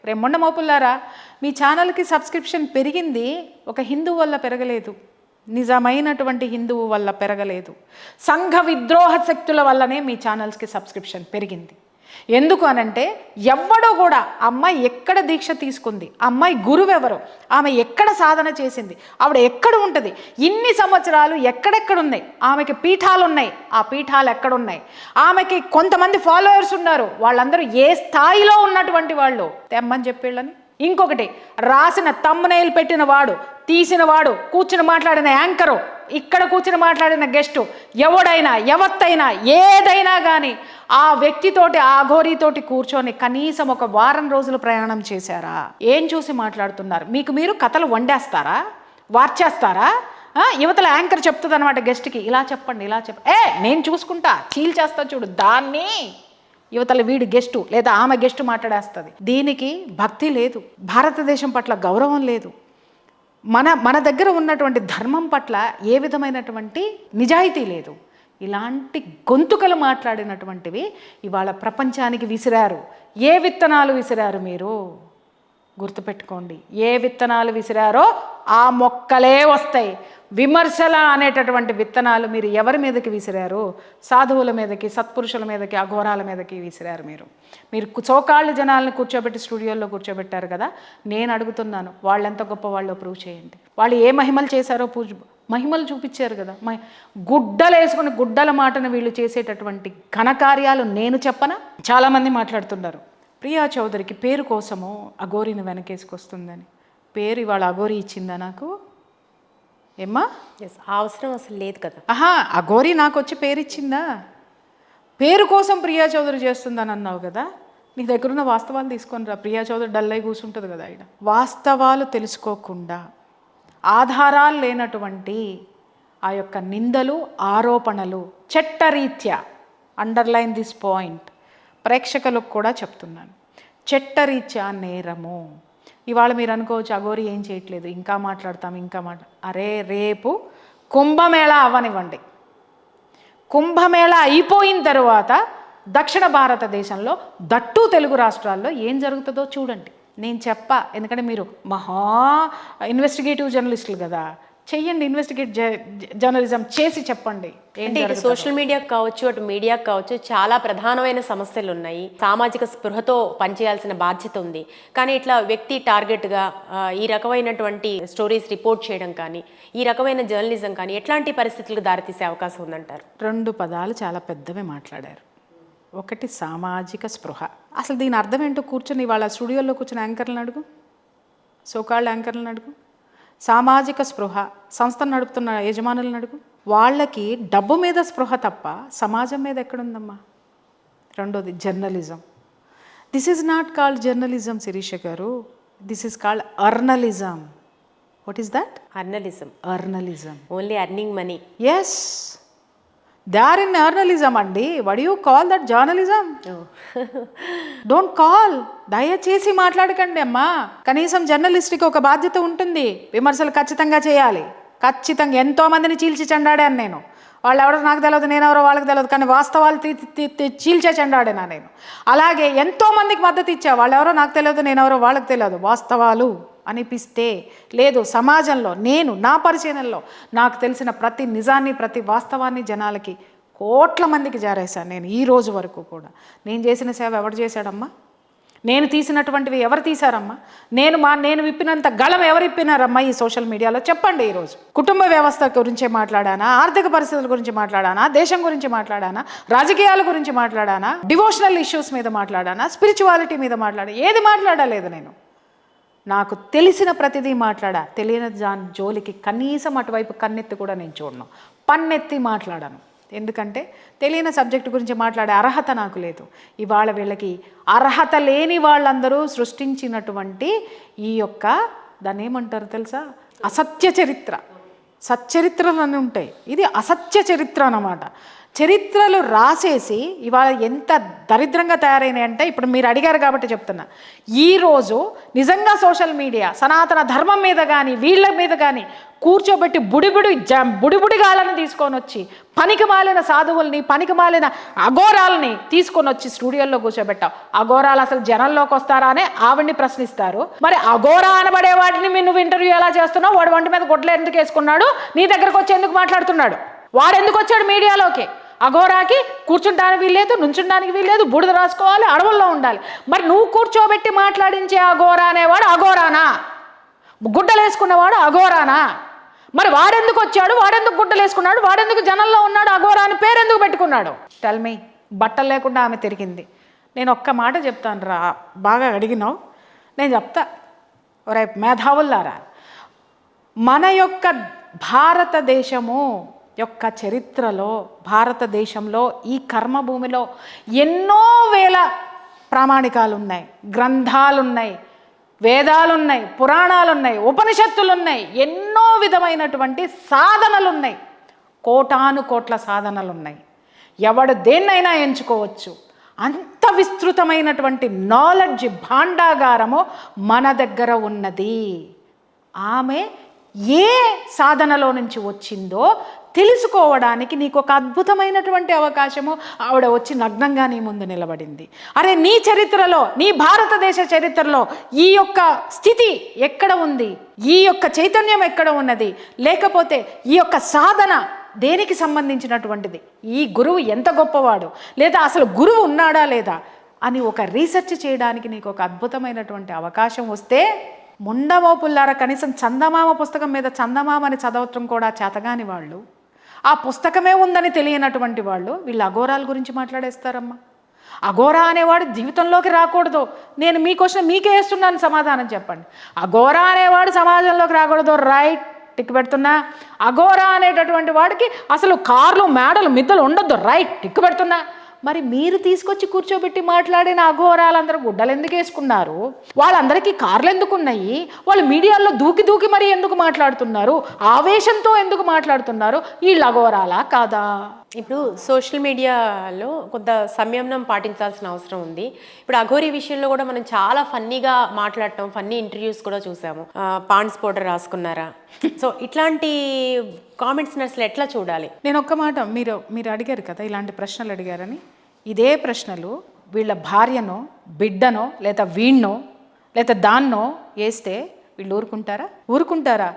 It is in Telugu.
రేపు మొండ మోపుల్లారా, మీ ఛానల్కి సబ్స్క్రిప్షన్ పెరిగింది ఒక హిందువు వల్ల పెరగలేదు, నిజమైనటువంటి హిందువు వల్ల పెరగలేదు, సంఘ విద్రోహ శక్తుల వల్లనే మీ ఛానల్స్కి సబ్స్క్రిప్షన్ పెరిగింది. ఎందుకు అనంటే ఎవ్వడో కూడా అమ్మాయి ఎక్కడ దీక్ష తీసుకుంది, అమ్మాయి గురువెవరు, ఆమె ఎక్కడ సాధన చేసింది, ఆవిడ ఎక్కడ ఉంటుంది, ఇన్ని సంవత్సరాలు ఎక్కడెక్కడున్నాయి, ఆమెకి పీఠాలు ఉన్నాయి, ఆ పీఠాలు ఎక్కడున్నాయి, ఆమెకి కొంతమంది ఫాలోవర్స్ ఉన్నారు, వాళ్ళందరూ ఏ స్థాయిలో ఉన్నటువంటి వాళ్ళు తెమ్మని చెప్పేళ్ళని. ఇంకొకటి, రాసిన తమ్మునేలు పెట్టిన వాడు, తీసిన వాడు, కూర్చుని మాట్లాడిన యాంకరు, ఇక్కడ కూర్చుని మాట్లాడిన గెస్టు, ఎవడైనా ఎవత్తైనా ఏదైనా కానీ ఆ వ్యక్తితోటి ఆ అఘోరీతోటి కూర్చొని కనీసం ఒక వారం రోజులు ప్రయాణం చేశారా? ఏం చూసి మాట్లాడుతున్నారు? మీకు మీరు కథలు వండేస్తారా, వార్చేస్తారా? యువతల యాంకర్ చెప్తుంది అనమాట గెస్ట్కి, ఇలా చెప్పండి ఇలా నేను చూసుకుంటా, చీల్చేస్తా చూడు, దాన్ని యువతల వీడి గెస్టు లేదా ఆమె గెస్టు మాట్లాడేస్తుంది. దీనికి భక్తి లేదు, భారతదేశం పట్ల గౌరవం లేదు, మన దగ్గర ఉన్నటువంటి ధర్మం పట్ల ఏ విధమైనటువంటి నిజాయితీ లేదు. ఇలాంటి గొంతుకలు మాట్లాడినటువంటివి ఇవాళ ప్రపంచానికి విసిరారు. ఏ విత్తనాలు విసిరారు మీరు గుర్తుపెట్టుకోండి. ఏ విత్తనాలు విసిరారో ఆ మొక్కలే వస్తాయి. విమర్శల అనేటటువంటి విత్తనాలు మీరు ఎవరి మీదకి విసిరారు? సాధువుల మీదకి, సత్పురుషుల మీదకి, అఘోరాల మీదకి విసిరారు. మీరు చోకాళ్ళు జనాలను కూర్చోబెట్టి స్టూడియోలో కూర్చోబెట్టారు కదా. నేను అడుగుతున్నాను, వాళ్ళు ఎంత గొప్ప వాళ్ళో ప్రూవ్ చేయండి. వాళ్ళు ఏ మహిమలు చేశారో మహిమలు చూపించారు కదా. గుడ్డలు వేసుకుని గుడ్డల మాటను వీళ్ళు చేసేటటువంటి ఘనకార్యాలు నేను చెప్పనా? చాలామంది మాట్లాడుతున్నారు ప్రియా చౌదరికి పేరు కోసము అఘోరిని వెనకేసుకొస్తుందని. పేరు ఇవాళ అఘోరి ఇచ్చిందా నాకు? ఏమ్మా, అవసరం అసలు లేదు కదా. అఘోరి నాకు వచ్చి పేరు ఇచ్చిందా? పేరు కోసం ప్రియా చౌదరి చేస్తుందని అన్నావు కదా. నీ దగ్గరున్న వాస్తవాలు తీసుకొని రా. ప్రియా చౌదరి డల్ అయి కూర్చుంటుంది కదా. ఆయన వాస్తవాలు తెలుసుకోకుండా ఆధారాలు లేనటువంటి ఆ యొక్క నిందలు, ఆరోపణలు చట్టరీత్యా, అండర్లైన్ దిస్ పాయింట్, ప్రేక్షకులకు కూడా చెప్తున్నాను, చట్టరీత్యా నేరము. ఇవాళ మీరు అనుకోవచ్చు అఘోరి ఏం చేయట్లేదు, ఇంకా మాట్లాడతాం. అరే, రేపు కుంభమేళా అవ్వనివ్వండి. కుంభమేళా అయిపోయిన తర్వాత దక్షిణ భారతదేశంలో, దట్టు తెలుగు రాష్ట్రాల్లో ఏం జరుగుతుందో చూడండి. నేను చెప్పా, ఎందుకంటే మీరు మహా ఇన్వెస్టిగేటివ్ జర్నలిస్టులు కదా. చెయ్యండి, జర్నలిజం చేసి చెప్పండి. అంటే ఇటు సోషల్ మీడియాకు కావచ్చు, అటు మీడియాకు కావచ్చు, చాలా ప్రధానమైన సమస్యలు ఉన్నాయి. సామాజిక స్పృహతో పనిచేయాల్సిన బాధ్యత ఉంది. కానీ ఇట్లా వ్యక్తి టార్గెట్గా ఈ రకమైనటువంటి స్టోరీస్ రిపోర్ట్ చేయడం కానీ, ఈ రకమైన జర్నలిజం కానీ ఎట్లాంటి పరిస్థితులకు దారితీసే అవకాశం ఉందంటారు? 2 పదాలు చాలా పెద్దవి మాట్లాడారు. ఒకటి సామాజిక స్పృహ. అసలు దీని అర్థం ఏంటో కూర్చొని వాళ్ళ స్టూడియోలో కూర్చొని యాంకర్లను అడుగు, సోకాళ్ళ యాంకర్లను అడుగు. సామాజిక స్పృహ, సంస్థను నడుపుతున్న యజమానులను అడుగు. వాళ్ళకి డబ్బు మీద స్పృహ తప్ప సమాజం మీద ఎక్కడుందమ్మా? రెండోది journalism. This is not called journalism Shirisha గారు, this is called earnalism. What is that? Earnalism. Only earning money. Yes, they are in earnalism అండి. Would you call that journalism? Don't call. దయచేసి మాట్లాడకండి అమ్మా. కనీసం జర్నలిస్ట్కి ఒక బాధ్యత ఉంటుంది. విమర్శలు ఖచ్చితంగా చేయాలి. ఖచ్చితంగా ఎంతోమందిని చీల్చి చెండాడాను నేను. వాళ్ళు ఎవరో నాకు తెలియదు, నేనెవరో వాళ్ళకి తెలియదు, కానీ వాస్తవాలు చీల్చే చెండాడాను నేను. అలాగే ఎంతోమందికి మద్దతు ఇచ్చా, వాళ్ళు ఎవరో నాకు తెలియదు, నేనెవరో వాళ్ళకి తెలియదు. వాస్తవాలు అనిపిస్తే, లేదు సమాజంలో నేను నా పరిశీలనలో నాకు తెలిసిన ప్రతి నిజాన్ని, ప్రతి వాస్తవాన్ని జనాలకి, కోట్ల మందికి జారేశాను నేను ఈ రోజు వరకు కూడా. నేను చేసిన సేవ ఎవరు చేశాడమ్మా? నేను తీసినటువంటివి ఎవరు తీశారమ్మా? నేను విప్పినంత గళం ఎవరు విప్పినారమ్మా ఈ సోషల్ మీడియాలో? చెప్పండి. ఈరోజు కుటుంబ వ్యవస్థ గురించి మాట్లాడానా, ఆర్థిక పరిస్థితుల గురించి మాట్లాడానా, దేశం గురించి మాట్లాడానా, రాజకీయాల గురించి మాట్లాడానా, డివోషనల్ ఇష్యూస్ మీద మాట్లాడానా, స్పిరిచువాలిటీ మీద ఏది మాట్లాడలేదు నేను. నాకు తెలిసిన ప్రతిదీ తెలియని దాని జోలికి కనీసం అటువైపు కన్నెత్తి కూడా నేను చూడను, పన్నెత్తి మాట్లాడాను. ఎందుకంటే తెలియని సబ్జెక్టు గురించి మాట్లాడే అర్హత నాకు లేదు. ఇవాళ వీళ్ళకి అర్హత లేని వాళ్ళందరూ సృష్టించినటువంటి ఈ యొక్క, దాన్ని ఏమంటారు తెలుసా, అసత్య చరిత్ర. సచ్చరిత్రలు అని ఉంటాయి, ఇది అసత్య చరిత్ర అన్నమాట. చరిత్రలు రాసేసి ఇవాళ ఎంత దరిద్రంగా తయారైనాయి అంటే, ఇప్పుడు మీరు అడిగారు కాబట్టి చెప్తున్నా, ఈరోజు నిజంగా సోషల్ మీడియా సనాతన ధర్మం మీద కానీ వీళ్ళ మీద కానీ కూర్చోబెట్టి బుడిబుడిగాలను తీసుకొని వచ్చి పనికి మాలిన సాధువుల్ని పనికి మాలిన అఘోరాలని తీసుకొని వచ్చి స్టూడియోల్లో కూర్చోబెట్టావు. అఘోరాలు అసలు జనంలోకి వస్తారా అని ఆవిడ్ని ప్రశ్నిస్తారు. మరి అఘోరా అనబడే వాటిని నువ్వు ఇంటర్వ్యూ ఎలా చేస్తున్నావు? వాడు వంటి మీద గుడ్లు ఎందుకు వేసుకున్నాడు? నీ దగ్గరకు వచ్చి ఎందుకు మాట్లాడుతున్నాడు? వాడు ఎందుకు వచ్చాడు మీడియాలోకి? అఘోరాకి కూర్చుంటానికి వీల్లేదు, నుంచుంటానికి వీల్లేదు, బూడిద రాసుకోవాలి, అడవుల్లో ఉండాలి. మరి నువ్వు కూర్చోబెట్టి మాట్లాడించే అఘోరా అనేవాడు అఘోరానా? గుడ్డలు వేసుకున్నవాడు అఘోరానా? మరి వాడెందుకు వచ్చాడు? వాడెందుకు గుడ్డలు వేసుకున్నాడు? వాడెందుకు జనంలో ఉన్నాడు? అఘోరా అని పేరు ఎందుకు పెట్టుకున్నాడు? Tell me. బట్టలు లేకుండా ఆమె తిరిగింది. నేను ఒక్క మాట చెప్తాను రా, బాగా అడిగినావు, నేను చెప్తా. ఒరే మేధావుల్లారా, మన యొక్క భారతదేశము యొక్క చరిత్రలో, భారతదేశంలో ఈ కర్మభూమిలో ఎన్నో వేల ప్రామాణికాలు ఉన్నాయి, గ్రంథాలున్నాయి, వేదాలున్నాయి, పురాణాలున్నాయి, ఉపనిషత్తులున్నాయి, ఎన్నో విధమైనటువంటి సాధనలున్నాయి, కోటాను కోట్ల సాధనలున్నాయి. ఎవడు దేన్నైనా ఎంచుకోవచ్చు. అంత విస్తృతమైనటువంటి నాలెడ్జ్ భాండాగారము మన దగ్గర ఉన్నది. ఆమె ఏ సాధనలో నుంచి వచ్చిందో తెలుసుకోవడానికి నీకు ఒక అద్భుతమైనటువంటి అవకాశము. ఆవిడ వచ్చి నగ్నంగా నీ ముందు నిలబడింది. అరే, నీ చరిత్రలో, నీ భారతదేశ చరిత్రలో ఈ యొక్క స్థితి ఎక్కడ ఉంది? ఈ యొక్క చైతన్యం ఎక్కడ ఉన్నది? లేకపోతే ఈ యొక్క సాధన దేనికి సంబంధించినటువంటిది? ఈ గురువు ఎంత గొప్పవాడు, లేదా అసలు గురువు ఉన్నాడా లేదా అని ఒక రీసెర్చ్ చేయడానికి నీకు ఒక అద్భుతమైనటువంటి అవకాశం వస్తే, ముండమోపుల్లారా, కనీసం చందమామ పుస్తకం మీద చందమామని చదవటం కూడా చేతగాని వాళ్ళు, ఆ పుస్తకమే ఉందని తెలియనటువంటి వాళ్ళు వీళ్ళు అఘోరాల గురించి మాట్లాడేస్తారమ్మా. అఘోరా అనేవాడు జీవితంలోకి రాకూడదు. నేను మీ క్వశ్చన్ మీకే వేస్తున్నాను, సమాధానం చెప్పండి. అఘోరా అనేవాడు సమాజంలోకి రాకూడదు, రైట్, టిక్ పెడుతున్నా. అఘోరా అనేటటువంటి వాడికి అసలు కార్లు మేడలు మిద్దలు ఉండొద్దు, రైట్, టిక్ పెడుతున్నా. మరి మీరు తీసుకొచ్చి కూర్చోబెట్టి మాట్లాడిన అఘోరాలందరూ గుడ్డలు ఎందుకు వేసుకున్నారు? వాళ్ళందరికీ కార్లు ఎందుకు ఉన్నాయి? వాళ్ళు మీడియాలో దూకి మరి ఎందుకు మాట్లాడుతున్నారు? ఆవేశంతో ఎందుకు మాట్లాడుతున్నారు? వీళ్ళు అఘోరాలా కాదా? ఇప్పుడు సోషల్ మీడియాలో కొంత సంయమనం పాటించాల్సిన అవసరం ఉంది. ఇప్పుడు అఘోరీ విషయంలో కూడా మనం చాలా ఫన్నీగా మాట్లాడటం, ఫన్నీ ఇంటర్వ్యూస్ కూడా చూసాము. పాండ్స్ పౌడర్ రాసుకున్నారా? సో ఇట్లాంటి కామెంట్స్ అసలు ఎట్లా చూడాలి? నేను ఒక్క మాట, మీరు అడిగారు కదా ఇలాంటి ప్రశ్నలు అడిగారని. ఇదే ప్రశ్నలు వీళ్ళ భార్యనో, బిడ్డనో, లేదా వీణ్ణో, లేదా దాన్నో వేస్తే వీళ్ళు ఊరుకుంటారా?